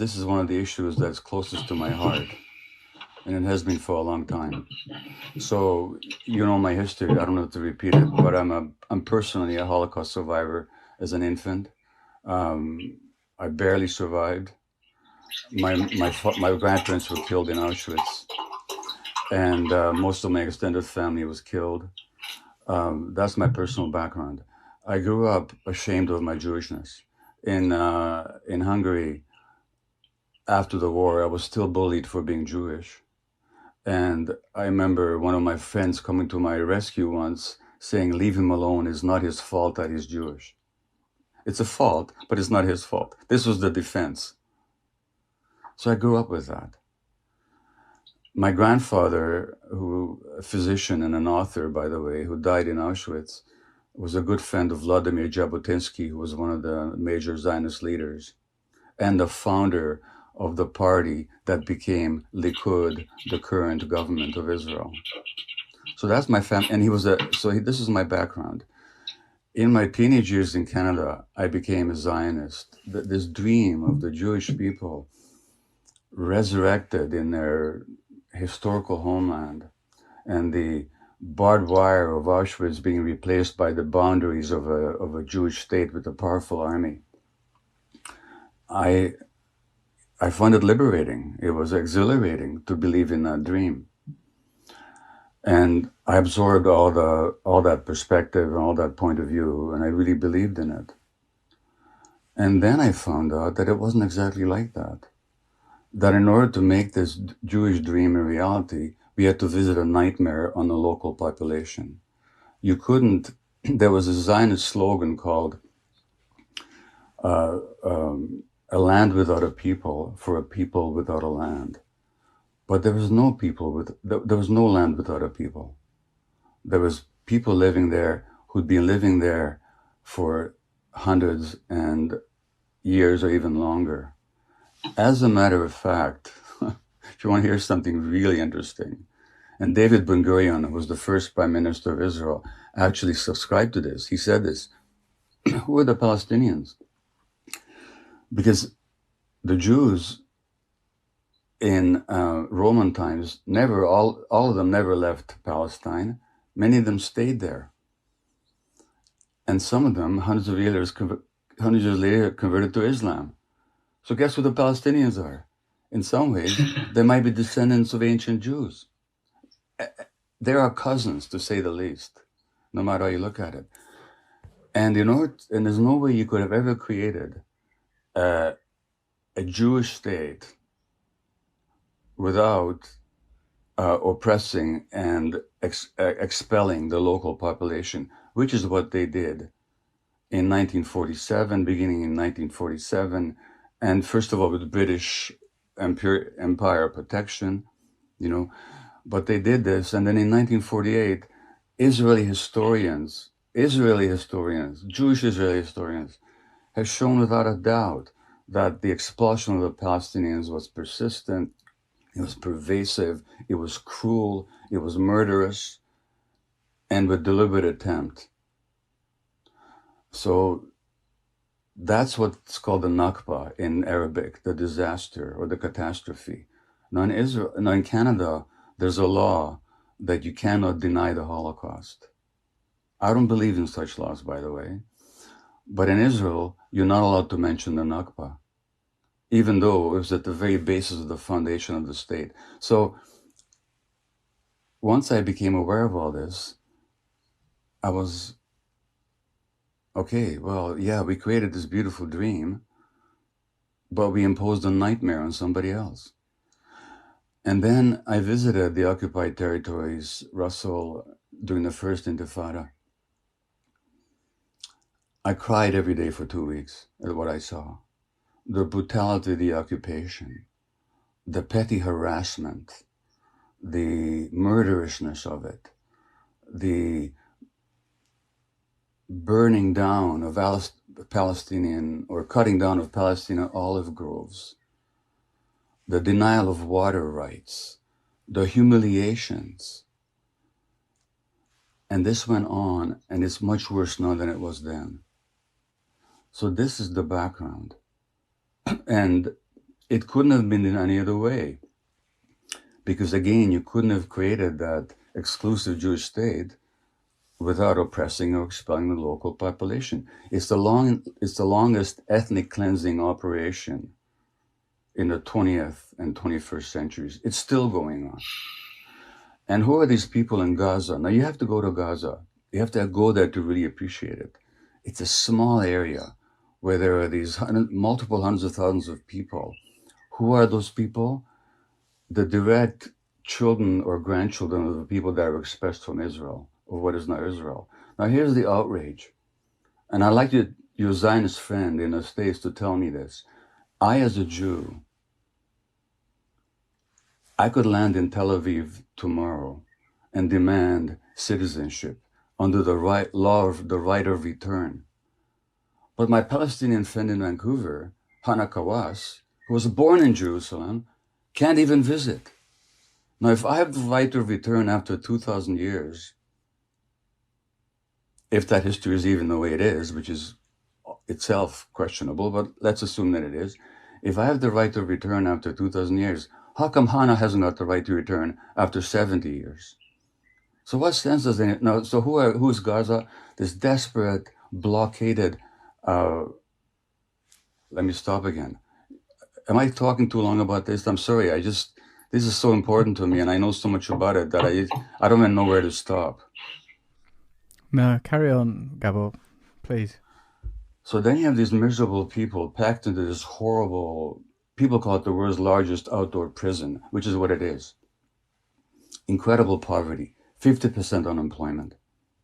this is one of the issues that's closest to my heart, and it has been for a long time. So, you know my history. I don't have to repeat it, but I'm personally a Holocaust survivor as an infant. I barely survived. My grandparents were killed in Auschwitz, and most of my extended family was killed. That's my personal background. I grew up ashamed of my Jewishness. In Hungary, after the war, I was still bullied for being Jewish. And I remember one of my friends coming to my rescue once saying, "Leave him alone. It's not his fault that he's Jewish. It's a fault, but it's not his fault." This was the defense. So I grew up with that. My grandfather, a physician and an author, by the way, who died in Auschwitz, was a good friend of Vladimir Jabotinsky, who was one of the major Zionist leaders and the founder of the party that became Likud, the current government of Israel. So that's my family, and this is my background. In my teenage years in Canada, I became a Zionist. This dream of the Jewish people resurrected in their historical homeland, and the barbed wire of Auschwitz being replaced by the boundaries of a Jewish state with a powerful army. I find it liberating. It was exhilarating to believe in that dream. And I absorbed all that perspective and all that point of view, and I really believed in it. And then I found out that it wasn't exactly like that. That in order to make this Jewish dream a reality, we had to visit a nightmare on the local population. You couldn't, there was a Zionist slogan called a land without a people for a people without a land. But there was no there was no land without a people. There was people living there who'd been living there for hundreds and years or even longer. As a matter of fact, if you want to hear something really interesting, and David Ben-Gurion, who was the first prime minister of Israel, actually subscribed to this. He said this, who are the Palestinians? Because the Jews in Roman times all of them never left Palestine. Many of them stayed there. And some of them, hundreds of years later, converted to Islam. So guess who the Palestinians are? In some ways, they might be descendants of ancient Jews. They are cousins, to say the least, no matter how you look at it. And and there's no way you could have ever created a Jewish state without oppressing and expelling the local population, which is what they did in 1947, beginning in 1947, and first of all with British Empire protection, but they did this. And then in 1948, Jewish Israeli historians, have shown without a doubt that the expulsion of the Palestinians was persistent, it was pervasive, it was cruel, it was murderous, and with deliberate attempt. So that's what's called the Nakba in Arabic, the disaster or the catastrophe. Now in Canada, there's a law that you cannot deny the Holocaust. I don't believe in such laws, by the way. But in Israel, you're not allowed to mention the Nakba, even though it was at the very basis of the foundation of the state. So once I became aware of all this, I was, okay, well, yeah, we created this beautiful dream, but we imposed a nightmare on somebody else. And then I visited the occupied territories, Russell, during the first Intifada. I cried every day for 2 weeks at what I saw. The brutality of the occupation, the petty harassment, the murderousness of it, the burning down of Palestinian or cutting down of Palestinian olive groves, the denial of water rights, the humiliations. And this went on, and it's much worse now than it was then. So this is the background. And it couldn't have been in any other way. Because again, you couldn't have created that exclusive Jewish state without oppressing or expelling the local population. It's the longest ethnic cleansing operation in the 20th and 21st centuries. It's still going on. And who are these people in Gaza? Now you have to go to Gaza. You have to go there to really appreciate it. It's a small area where there are these multiple hundreds of thousands of people. Who are those people? The direct children or grandchildren of the people that are expressed from Israel, or what is not Israel. Now here's the outrage. And I'd like your Zionist friend in the States to tell me this. I, as a Jew, I could land in Tel Aviv tomorrow and demand citizenship under the law of the right of return. But my Palestinian friend in Vancouver, Hana Kawas, who was born in Jerusalem, can't even visit. Now, if I have the right of return after 2,000 years, if that history is even the way it is, which is itself questionable, but let's assume that it is. If I have the right of return after 2,000 years, how come Hana hasn't got the right to return after 70 years? So what sense does it now? So who is Gaza? This desperate, blockaded. Let me stop again. Am I talking too long about this? I'm sorry. This is so important to me, and I know so much about it that I don't even know where to stop. No, carry on, Gabor, please. So then you have these miserable people packed into this horrible, people call it the world's largest outdoor prison, which is what it is. Incredible poverty, 50% unemployment.